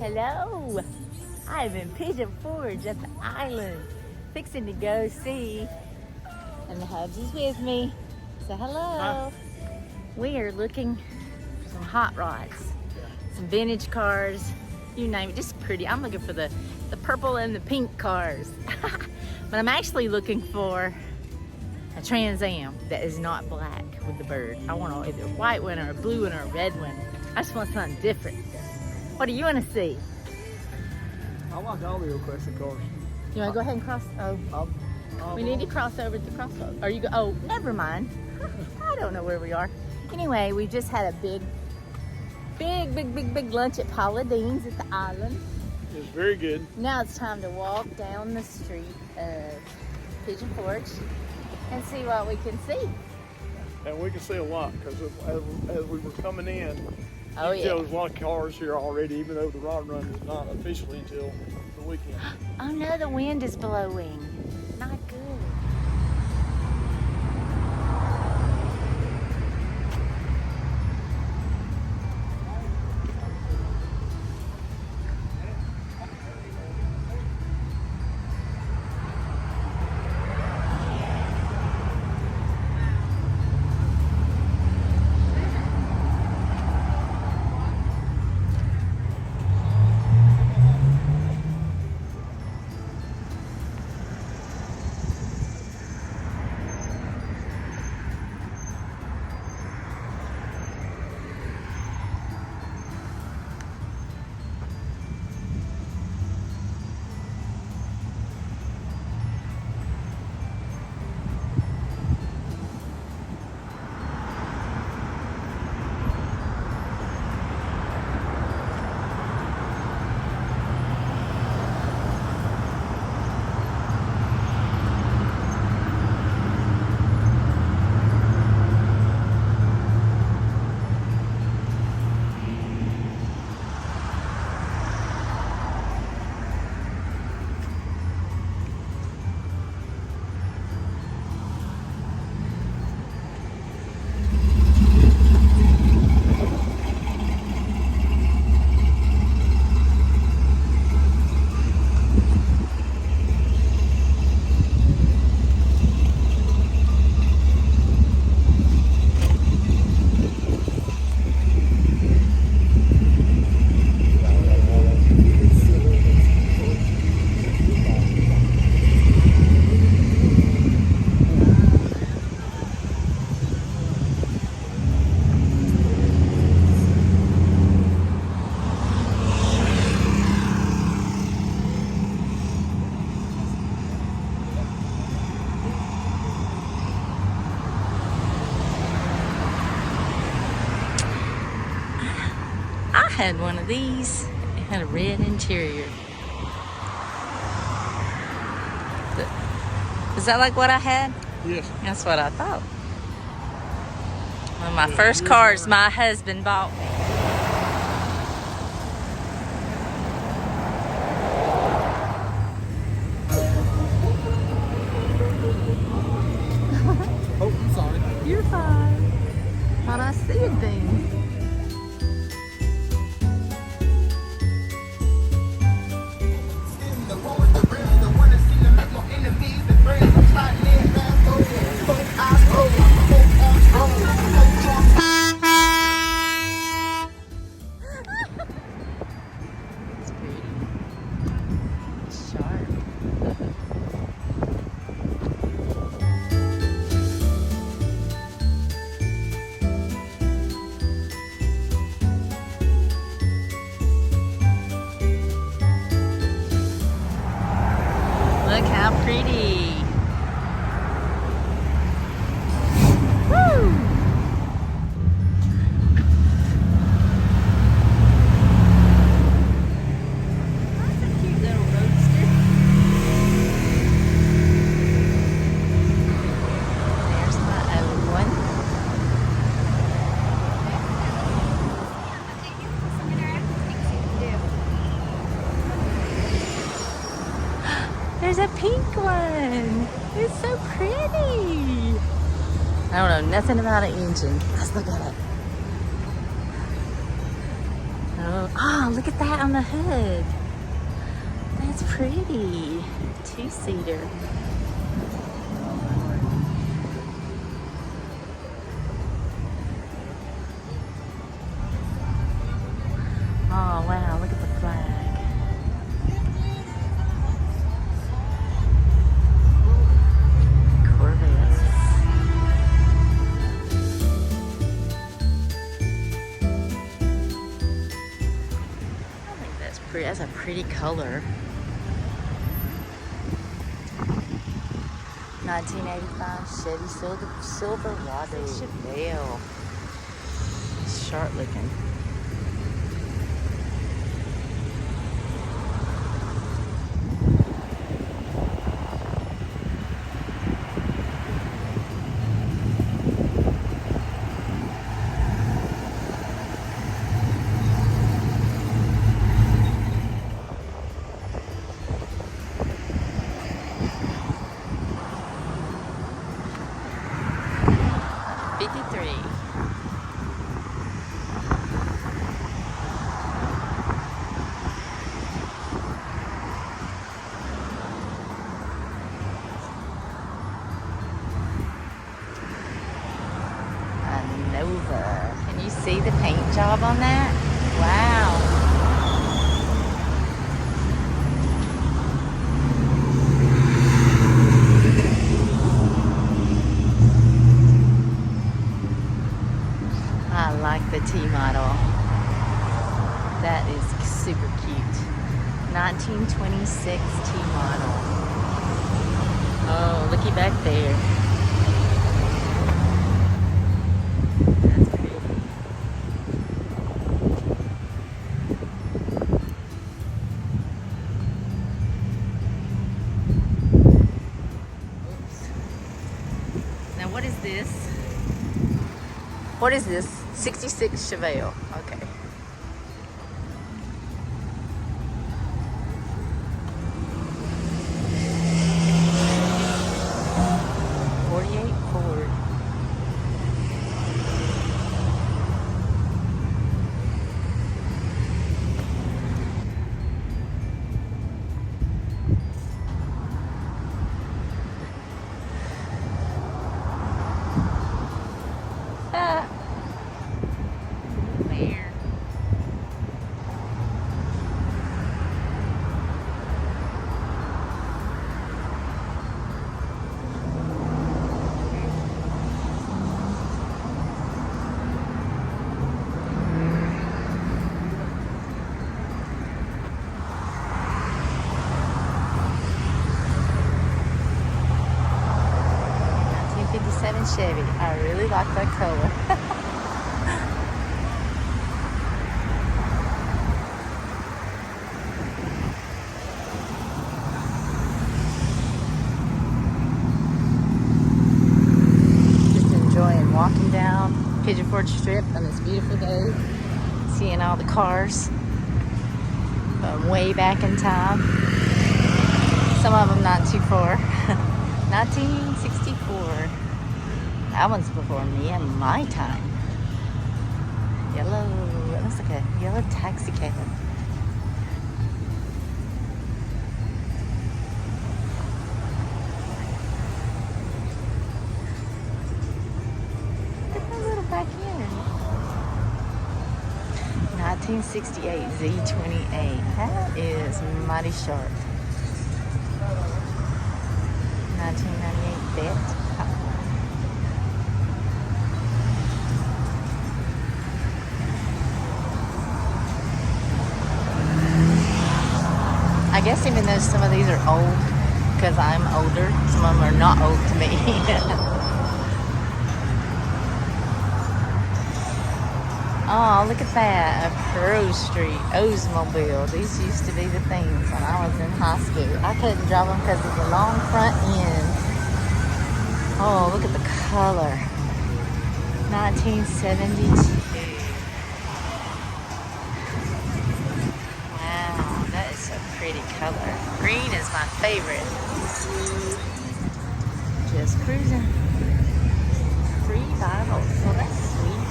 Hello, I'm in Pigeon Forge at the island, fixing to go see, and the hubs is with me. Say hello. Hi. We are looking for some hot rods, some vintage cars, you name it, just pretty. I'm looking for the purple and the pink cars, but I'm actually looking for a Trans Am that is not black with the bird. I want either a white one or a blue one or a red one. I just want something different. What do you want to see? I like all the old classic cars. You want to go ahead and cross? Oh, we need to cross over at the crossroads. Are you? Oh, never mind. I don't know where we are. Anyway, we just had a big lunch at Paula Dean's at the island. It was very good. Now it's time to walk down the street of Pigeon Forge and see what we can see. And we can see a lot because as we were coming in, Oh you can tell yeah. there's a lot of cars here already, even though the rod run is not officially until the weekend. Oh no, the wind is blowing. Not good. I had one of these. It had a red interior. Is that like what I had? Yes. That's what I thought. One of my first cars my husband bought me. Oh, I'm sorry. You're fine. Thought I said things. It's pretty. It's sharp. Look how pretty. Woo! That's a cute little roadster. There's my old one. There's a pink one. It's so pretty. I don't know nothing about an engine. Let's look at it. Oh, Oh, look at that on the hood. That's pretty. Two-seater. Oh, wow, look at the flag. Corvettes. I think that's pretty. That's a pretty color. 1985 Chevy Silverado. Chevelle. Sharp looking. Can you see the paint job on that? Wow. I like the T model. That is super cute. 1926 T model. Oh, looky back there. What is this? What is this? 66 Chevelle. Okay. Ford. Where? Chevy. I really like that color. Just enjoying walking down Pigeon Forge Strip on this beautiful day, seeing all the cars way back in time. Some of them not too far. 1964. That one's before me and my time. Yellow, it looks like a yellow taxi cab. Look at that little backyard. 1968 Z28. That is mighty sharp. 1998 Bet. I guess even though some of these are old, because I'm older, some of them are not old to me. Oh, look at that, a Pro Street Oldsmobile. These used to be the things when I was in high school. I couldn't drive them because of the long front end. Oh, look at the color. 1972. Pretty color. Green is my favorite. Just cruising. 3 Bibles. Well, that's sweet.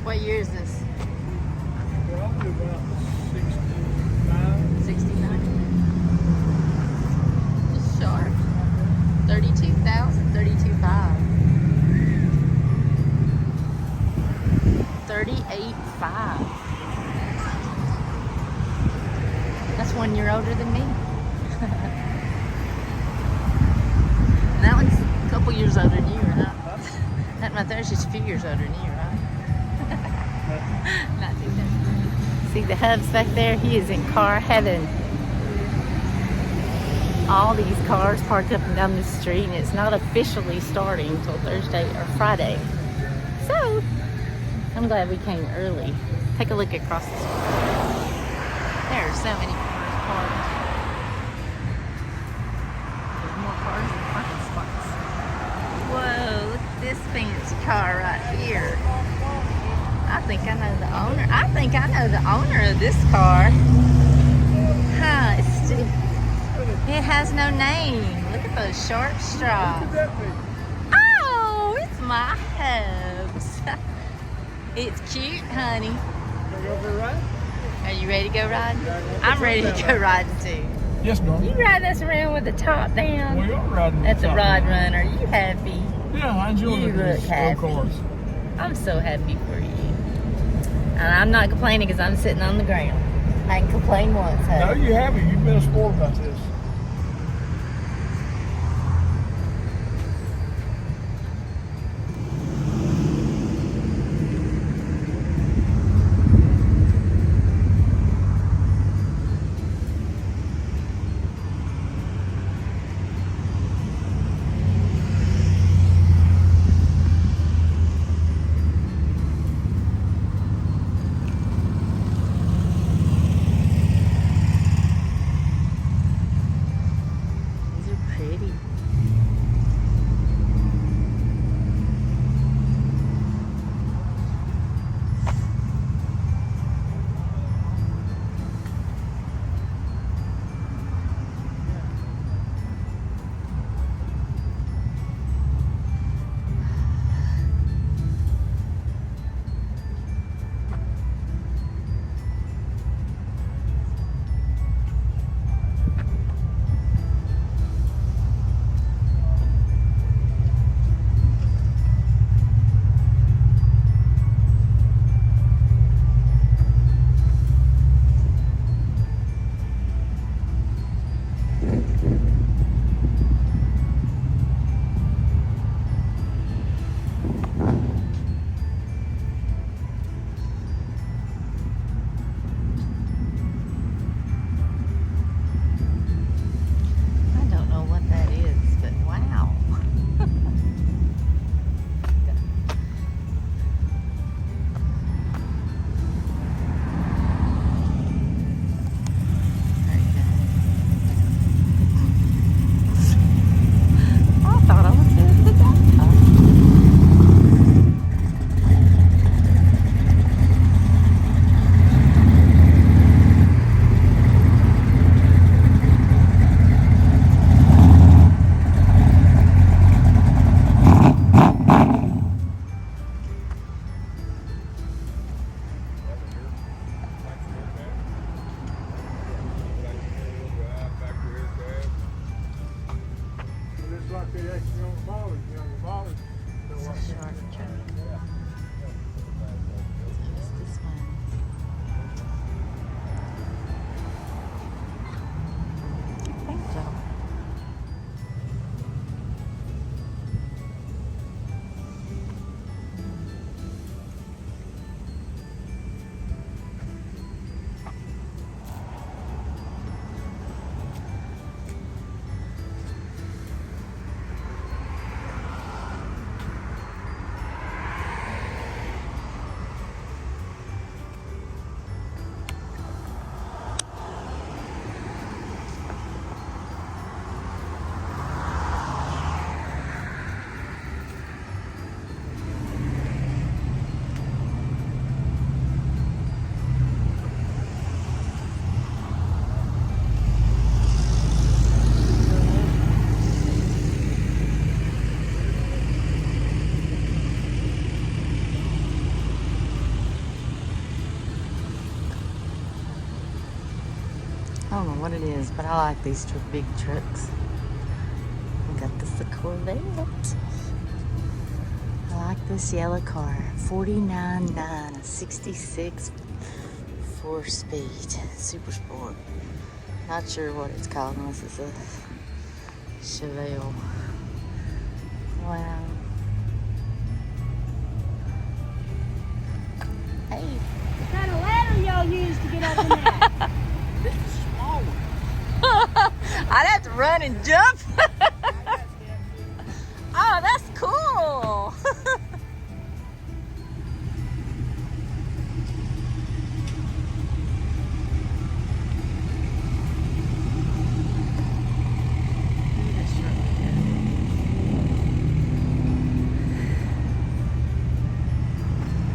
What year is this? Probably about 65. 69? Just sharp. 32,000, 32,500. 38,500. That's 1 year older than me. And that one's a couple years older than you, right? That right there's just a few years older than you, right? Not too bad. See the hubs back there? He is in car heaven. All these cars parked up and down the street, and it's not officially starting until Thursday or Friday. So, I'm glad we came early. Take a look across the street. There are so many cars parked. There's more cars than parking spots. Whoa, look at this fancy car right here. I think I know the owner. I think I know the owner of this car. Huh, it has no name. Look at those sharp straws. Oh, it's my hubs. It's cute, honey. Are you ready to go riding? I'm ready to go riding too. Yes, ma'am. You ride us around with the top down. We are riding At the Rod Run. Are you happy? Yeah, I enjoy You looking at look these happy. slow cars. I'm so happy for you. And I'm not complaining because I'm sitting on the ground. I can complain once, No, huh? you haven't. You've been a sport about this. These are pretty. I don't know what that is, but wow. I thought I was here today. It's like they actually on the ballers, the ballers. It's a sharp truck. What's this one? Paint job. don't know what it is, but I like these big trucks. We got this Corvette. I like this yellow car. 49.9, a 66 4-speed super sport. Not sure what it's called unless it's a Chevelle. Wow. Hey. What kind of ladder y'all use to get up in there? This is a small one. I'd have to run and jump. Oh, that's cool.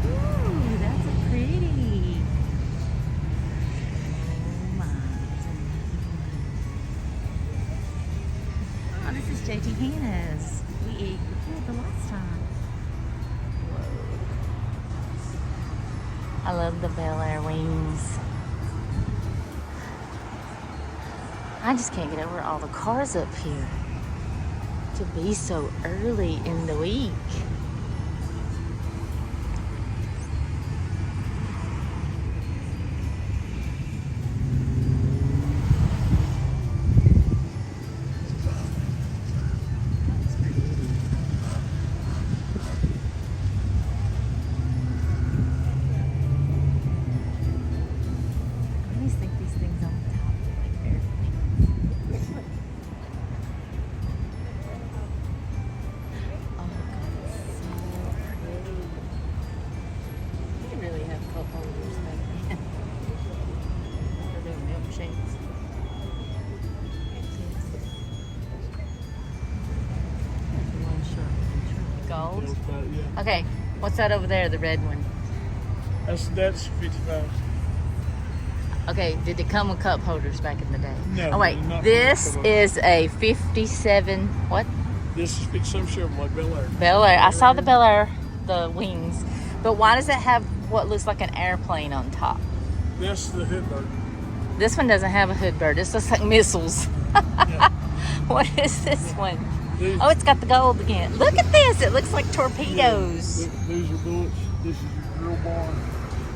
Ooh, that's a pretty. Oh my. Oh, this is JT Hannah's. We ate before the last time. Whoa. I love the Bel Air wings. I just can't get over all the cars up here. To be so early in the week. Gold? Yeah. Okay, what's that over there, the red one? That's 55. Okay, did it come with cup holders back in the day? No. Oh wait, not this cup is a 57, what? This is some shit like Bel Air. Bel Air. I saw the Bel Air, the wings. But why does it have what looks like an airplane on top? That's the hood bird. This one doesn't have a hood bird. This looks like missiles. Yeah. What is this one? These, Oh, it's got the gold again. Look at this. It looks like torpedoes. These are bullets. This is your drill barn.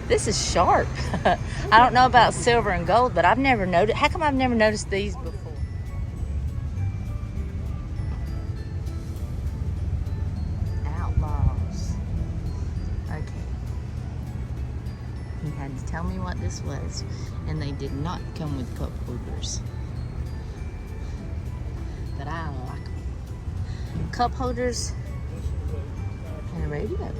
This is sharp. I don't know about silver and gold, but I've never noticed. How come I've never noticed these before? Outlaws. Okay. He had to tell me what this was, and they did not come with cup holders. But I like them. Cup holders and a radio.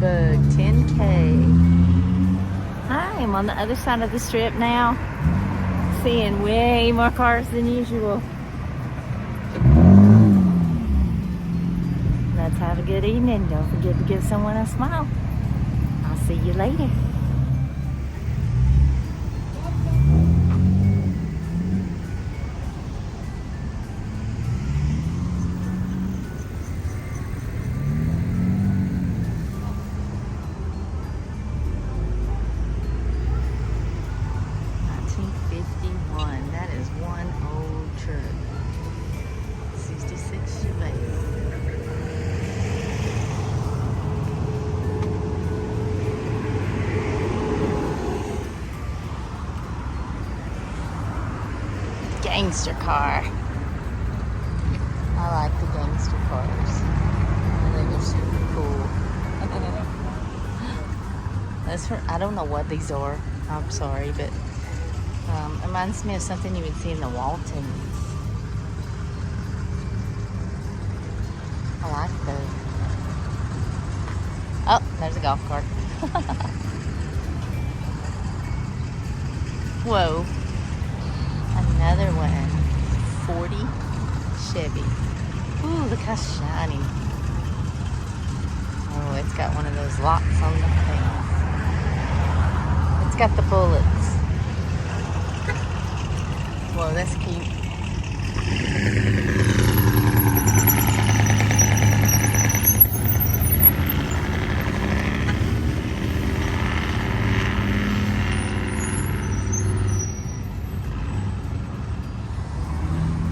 Bug 10K. I am on the other side of the strip now, seeing way more cars than usual. Let's have a good evening. Don't forget to give someone a smile. I'll see you later. Gangster car. I like the gangster cars. I think they're super cool. That's for, I don't know what these are. I'm sorry, but it reminds me of something you would see in the Waltons. I like those. Oh, there's a golf cart. Whoa. Another one. 40 Chevy. Ooh, look how shiny. Oh, it's got one of those locks on the thing. It's got the bullets. Whoa, that's cute.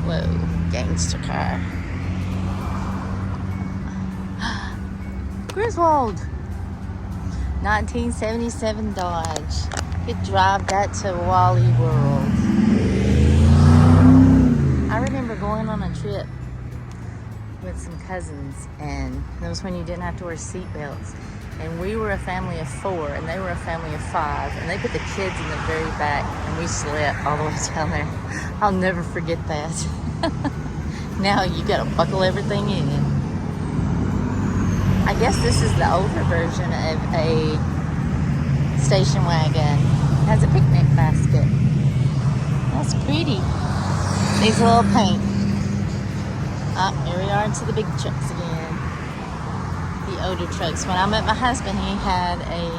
Whoa, gangster car. Griswold. 1977 Dodge. Could drive that to Wally World. I remember going on a trip with some cousins, and that was when you didn't have to wear seatbelts. And we were a family of 4, and they were a family of 5, and they put the kids in the very back, and we slept all the way down there. I'll never forget that. Now you gotta buckle everything in. I guess this is the older version of a station wagon. It has a picnic basket. That's pretty. Needs a little paint. Here we are into the big trucks again. The older trucks. When I met my husband, he had a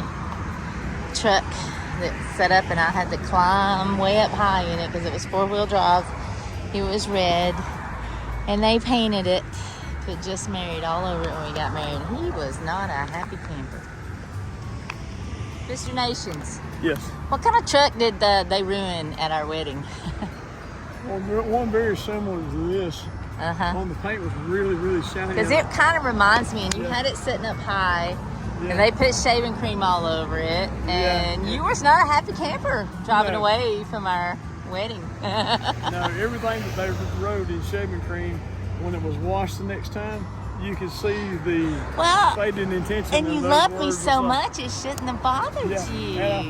truck that set up, and I had to climb way up high in it because it was 4-wheel drive. It was red, and they painted it. Put "just married" all over it when we got married. He was not a happy camper. Mr. Nations. Yes. What kind of truck did they ruin at our wedding? Well, one very similar to this. On the paint was really, really shiny. Because it kind of reminds me, and you had it sitting up high, and they put shaving cream all over it, and you was not a happy camper driving away from our wedding. No, everything that they rode in shaving cream, when it was washed the next time, you could see the fading intention. And you love me so much, it shouldn't have bothered you. And I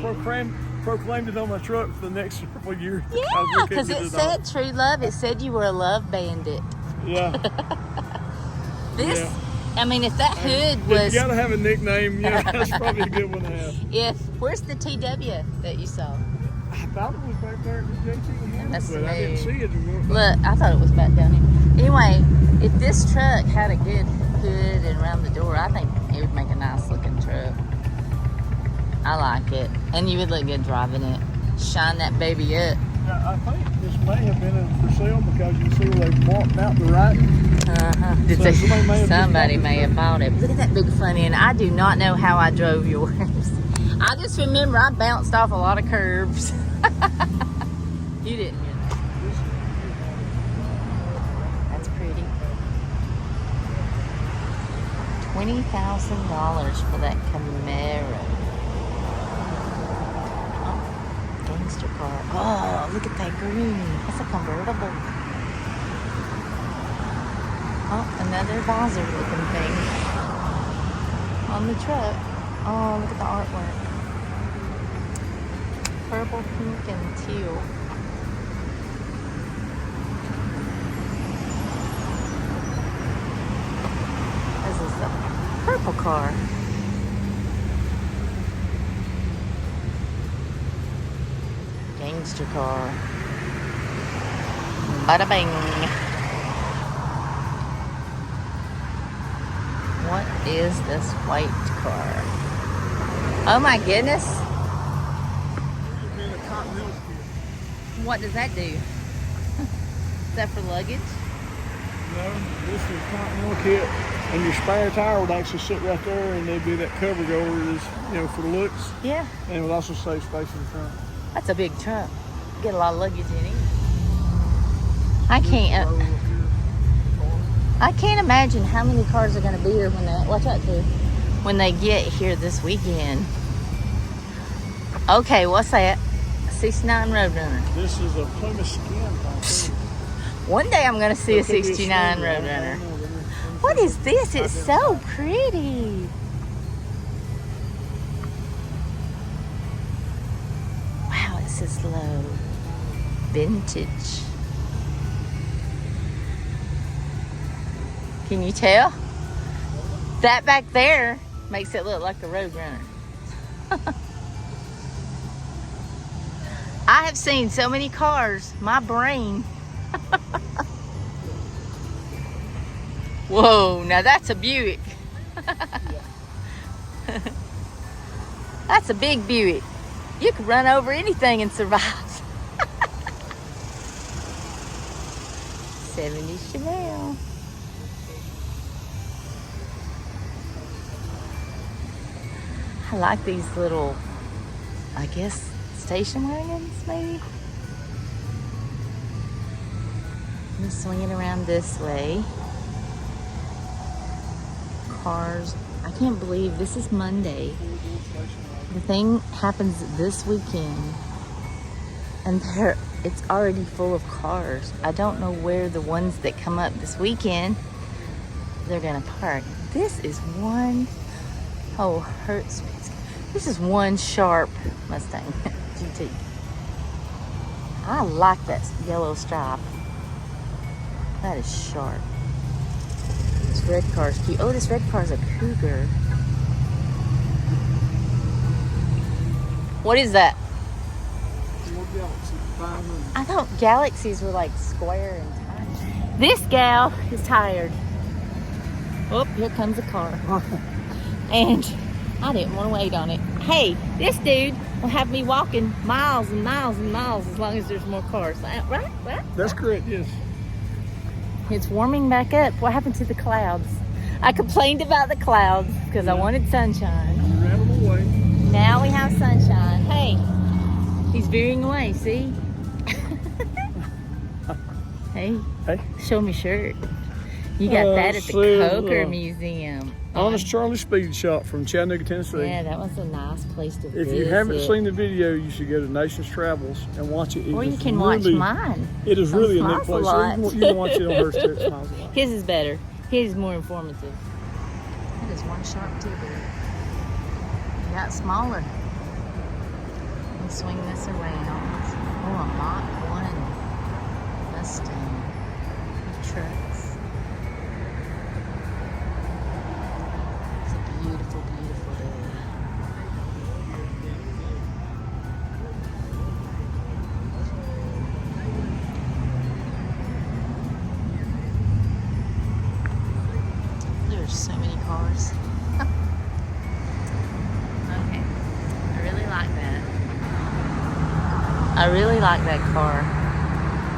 proclaimed it on my truck for the next several years. Yeah, because it said true love. It said you were a love bandit. Yeah. I mean, if that hood was... You gotta have a nickname, that's probably a good one to have. Where's the TW that you saw? I thought it was back there at the JT, That's but I didn't see it. Look, I thought it was back down here. Anyway, if this truck had a good hood and around the door, I think it would make a nice looking truck. I like it. And you would look good driving it. Shine that baby up. Yeah, I think this may have been for sale because you see where they marked out the writing. Somebody may have bought it. Look at that big front end. I do not know how I drove yours. I just remember I bounced off a lot of curves. You didn't hear that. That's pretty. $20,000 for that Camaro. Oh, gangster car. Oh, look at that green. That's a convertible. Oh, another visor looking thing on the truck. Oh, look at the artwork. Purple, pink, and teal. This is a purple car. Gangster car. Bada bing. What is this white car? Oh my goodness. What does that do? Is that for luggage? No, this is a Continental kit, and your spare tire would actually sit right there, and there'd be that cover over, for the looks. Yeah. And it would also save space in the front. That's a big truck. Get a lot of luggage in it. I can't imagine how many cars are going to be here when they get here this weekend. Okay, what's that? 69 Roadrunner. This is a Plymouth skin. One day I'm gonna see a 69 Roadrunner. What is this? It's so pretty. Wow, it says low. Vintage. Can you tell? That back there makes it look like a Roadrunner. I have seen so many cars, my brain. Whoa, now that's a Buick. That's a big Buick. You could run over anything and survive. 70 Chanel. I like these little, I guess, station wagons, maybe. I'm swinging around this way. Cars. I can't believe this is Monday. The thing happens this weekend, and it's already full of cars. I don't know where the ones that come up this weekend they're gonna park. This is one. Oh, hurts. This is one sharp Mustang GT. I like that yellow stripe. That is sharp. This red car is cute. Oh, this red car is a Cougar. What is that? I thought Galaxies were like square and tiny. This gal is tired. Oh, here comes a car. And I didn't want to wait on it. Hey, this dude will have me walking miles and miles and miles as long as there's more cars. Right? Right? That's correct, yes. It's warming back up. What happened to the clouds? I complained about the clouds because I wanted sunshine. You ran them away. Now we have sunshine. Hey, he's veering away, see? Hey, show me shirt. You got that at the Coker Museum. Honest Charlie Speed Shop from Chattanooga, Tennessee. Yeah, that was a nice place to visit. If you haven't seen the video, you should go to Nation's Travels and watch it. Or you can watch mine. It is really a neat place. You can watch it on hers too. It smiles a lot. His is better. His is more informative. That is one sharp Tigger. It got smaller. Let me swing this around. Oh, a Mach 1 Mustang. Trucks. Beautiful, beautiful day. There's so many cars. Okay, I really like that. I really like that car.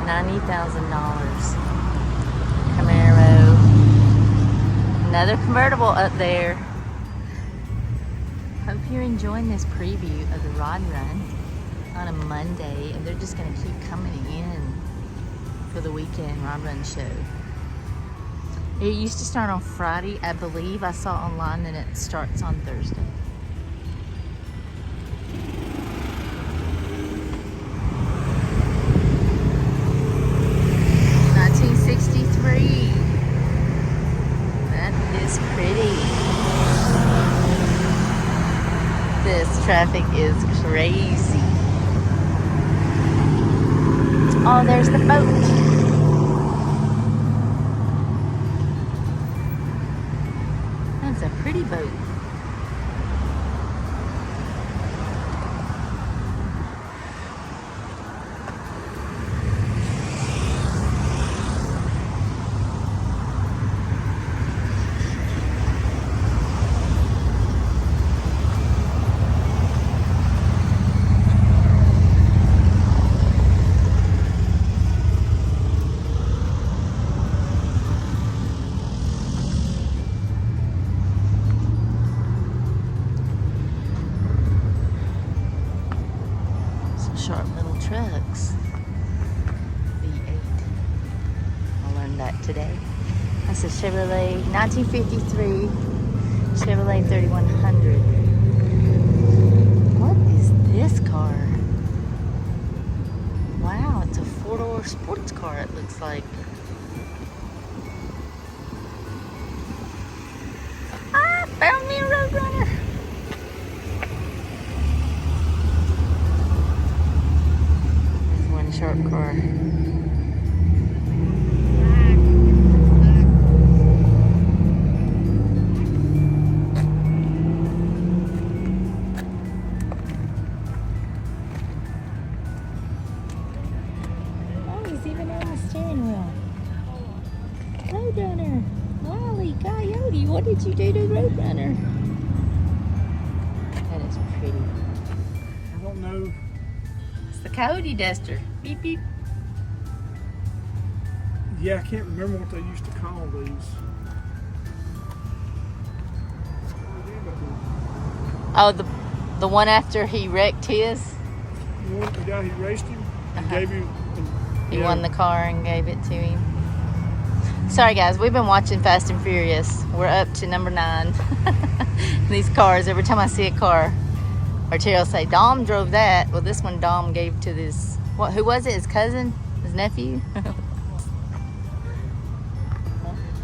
$90,000. Camaro. Another convertible up there. Hope you're enjoying this preview of the Rod Run on a Monday, and they're just going to keep coming in for the weekend Rod Run show. It used to start on Friday, I believe. I saw online that it starts on Thursday. That is pretty. This traffic is crazy. Oh, there's the boat. That's a pretty boat. Sharp little trucks. V8. I learned that today. That's a Chevrolet 1953 Chevrolet 3100. What is this car? sports car, it looks like. Ah, found me a Roadrunner. There's one sharp car. Even on the steering wheel. Roadrunner. Wally, Coyote, what did you do to Roadrunner? That is pretty. I don't know. It's the Coyote Duster. Beep, beep. Yeah, I can't remember what they used to call these. Oh, the one after he wrecked his? The guy he raced him and gave him. He won the car and gave it to him. Sorry guys, we've been watching Fast and Furious. We're up to number 9. These cars, every time I see a car, or Terry will say, Dom drove that. Well, this one Dom gave to this, who was it? His cousin? His nephew?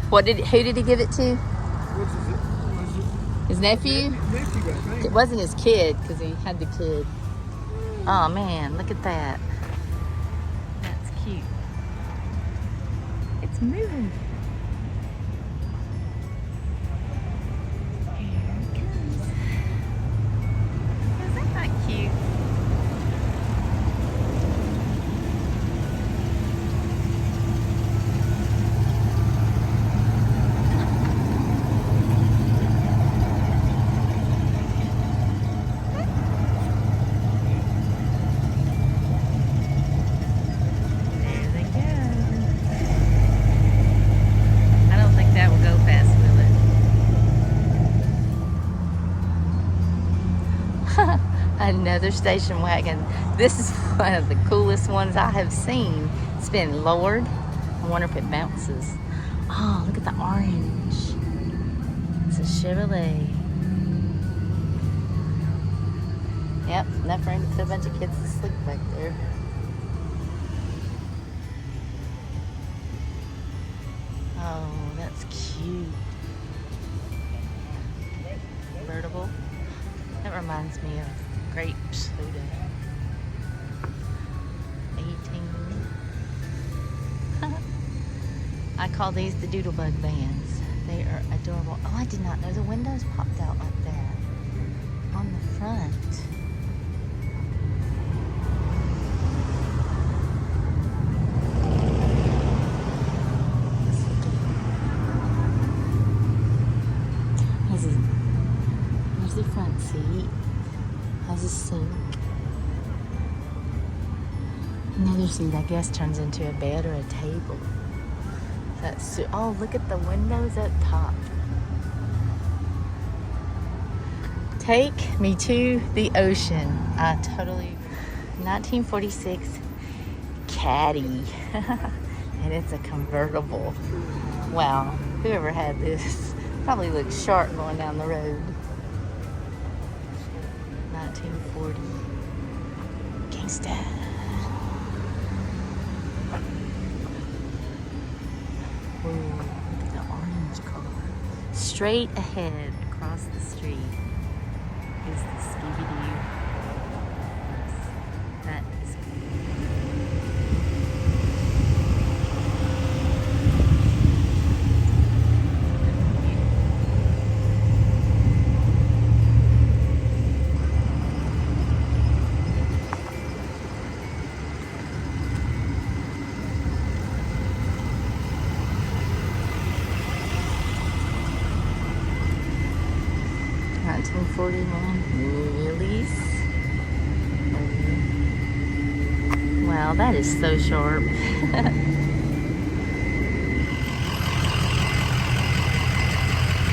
Who did he give it to? His nephew? It wasn't his kid, because he had the kid. Oh man, look at that. Cute. It's moving. Here it comes. Isn't that cute? Another station wagon. This is one of the coolest ones I have seen. It's been lowered. I wonder if it bounces. Oh, look at the orange. It's a Chevrolet. Yep, enough room to put a bunch of kids to sleep back there. Oh, that's cute. Convertible. That reminds me of grape soda. 18. I call these the Doodlebug vans. They are adorable. Oh, I did not know the windows popped out like that on the front. Here's the front seat. Has a sink. Another seat, I guess, turns into a bed or a table. That's oh, look at the windows up top. Take me to the ocean. I totally. 1946 Caddy, and it's a convertible. Wow, whoever had this probably looks sharp going down the road. 1940. Gangsta. Ooh, look at the orange car. Straight ahead, across the street, is the Scooby-Doo. That is cool. Release. Wow, that is so sharp.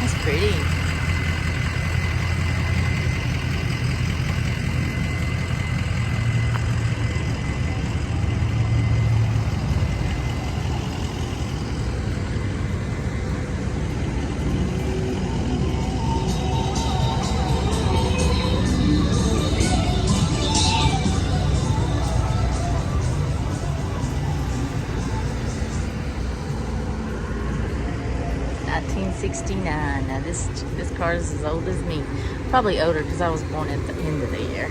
That's pretty. 1969. Now this car is as old as me. Probably older because I was born at the end of the year.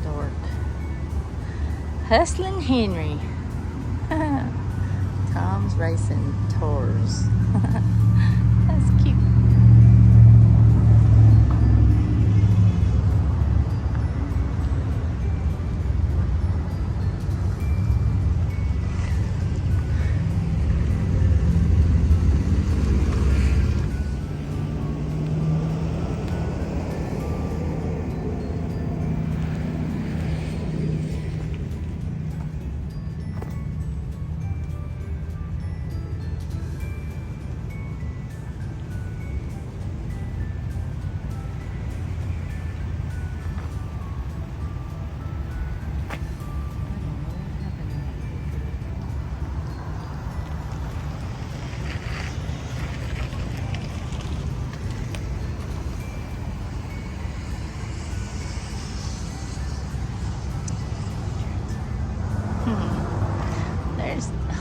Dork. Hustlin' Henry. Tom's Racing Tours. That's cute.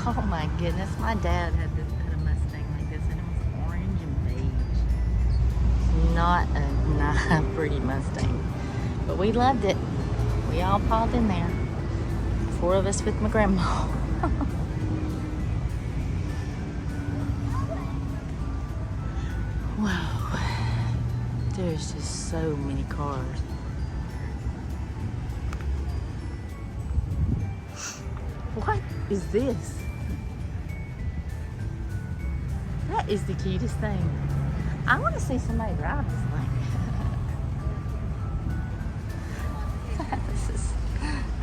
Oh my goodness, my dad had a Mustang like this, and it was orange and beige. Not a pretty Mustang, but we loved it. We all piled in there. 4 of us with my grandma. Wow, there's just so many cars. What is this? That is the cutest thing. I want to see somebody drive this thing. This is,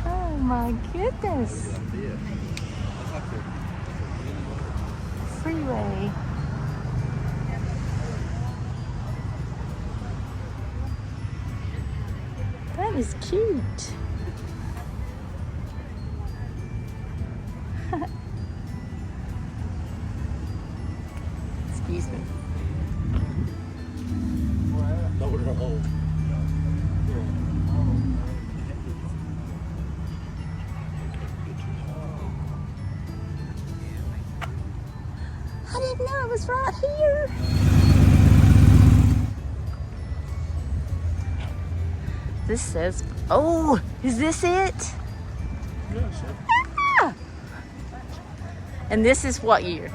oh my goodness. Freeway. That is cute. Excuse me. I didn't know it was right here. This says, oh, is this it? Ah! And this is what year?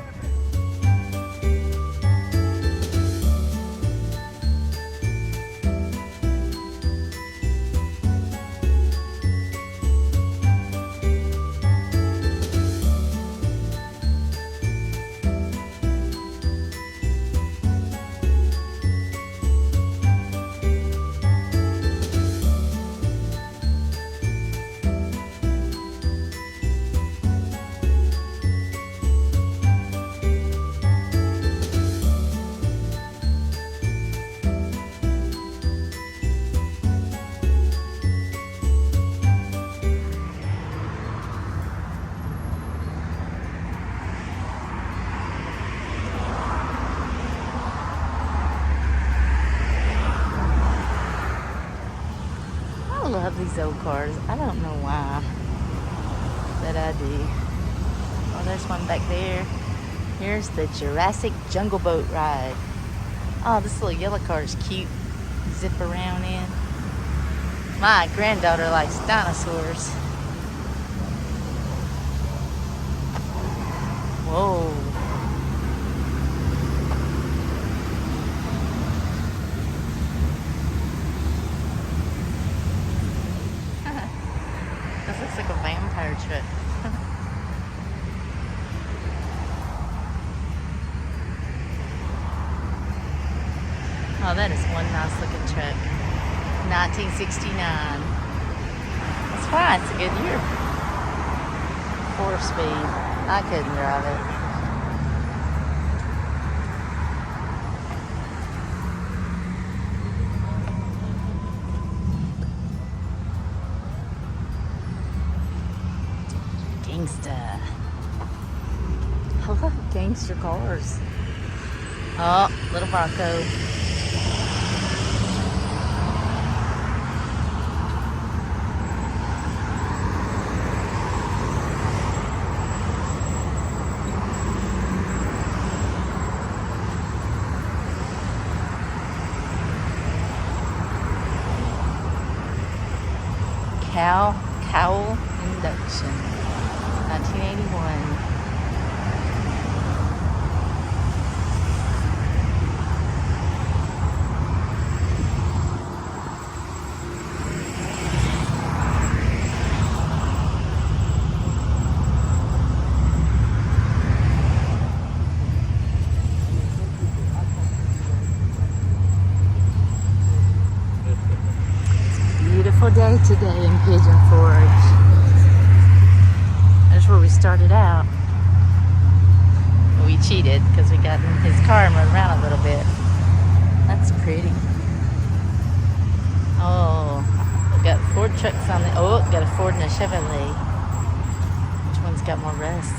I love these old cars. I don't know why, but I do. Oh, there's one back there. Here's the Jurassic Jungle Boat ride. Oh, this little yellow car is cute. Zip around in. My granddaughter likes dinosaurs. Whoa. This looks like a vampire truck. Oh, that is one nice looking truck. 1969. That's fine, it's a good year. 4-speed. I couldn't drive it. Gangsta. Gangster cars. Oh, little Bronco. Cowell Induction, 1981. Beautiful day today in Pigeon Forge. That's where we started out. We cheated because we got in his car and rode around a little bit. That's pretty. Oh, we got Ford trucks on the. Oh, got a Ford and a Chevrolet. Which one's got more rust?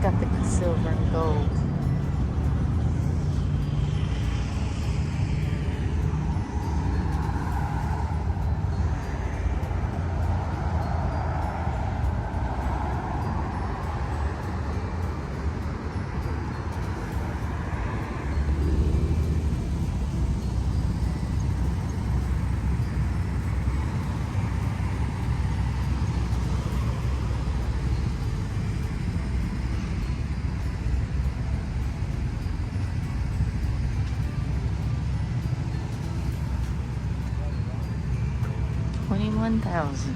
Got the silver and gold. $21,000.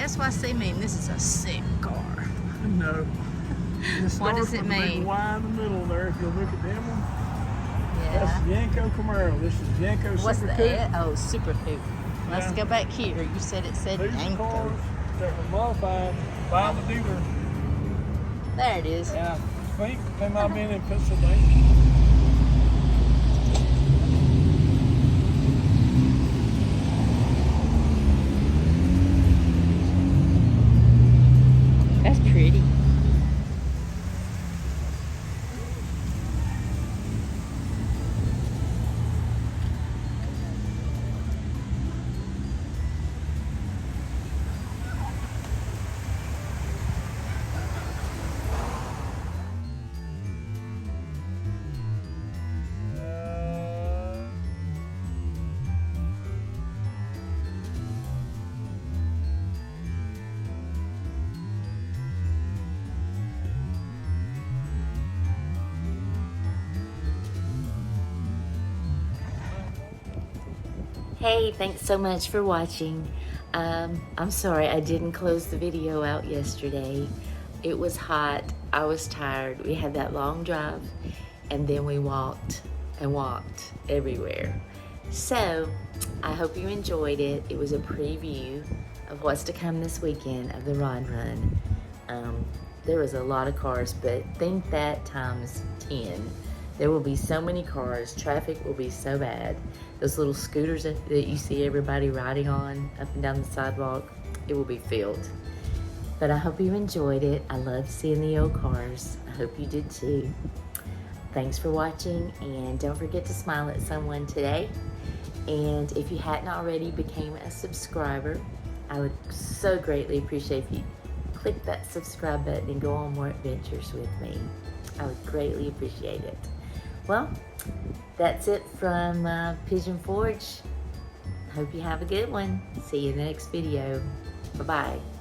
SYC mean this is a sick car? No. What does it mean? Big Y in the middle there. If you look at them one, Yeah. that's Yanko Camaro. This is Yanko What's Super the Coupe. A? Oh, Super Coupe. Let's Yeah. go back here. You said it said These are Yanko. cars that were modified by the dealer. There it is. And I think they might have been in Pennsylvania. That's pretty. Hey, thanks so much for watching. I'm sorry I didn't close the video out yesterday. It was hot, I was tired. We had that long drive and then we walked and walked everywhere. So I hope you enjoyed it. It was a preview of what's to come this weekend of the Rod Run. There was a lot of cars, but think that times 10. There will be so many cars, traffic will be so bad. Those little scooters that you see everybody riding on up and down the sidewalk, it will be filled. But I hope you enjoyed it. I love seeing the old cars. I hope you did too. Thanks for watching, and don't forget to smile at someone today. And if you hadn't already became a subscriber, I would so greatly appreciate if you click that subscribe button and go on more adventures with me. I would greatly appreciate it. Well, that's it from Pigeon Forge. Hope you have a good one. See you in the next video. Bye-bye.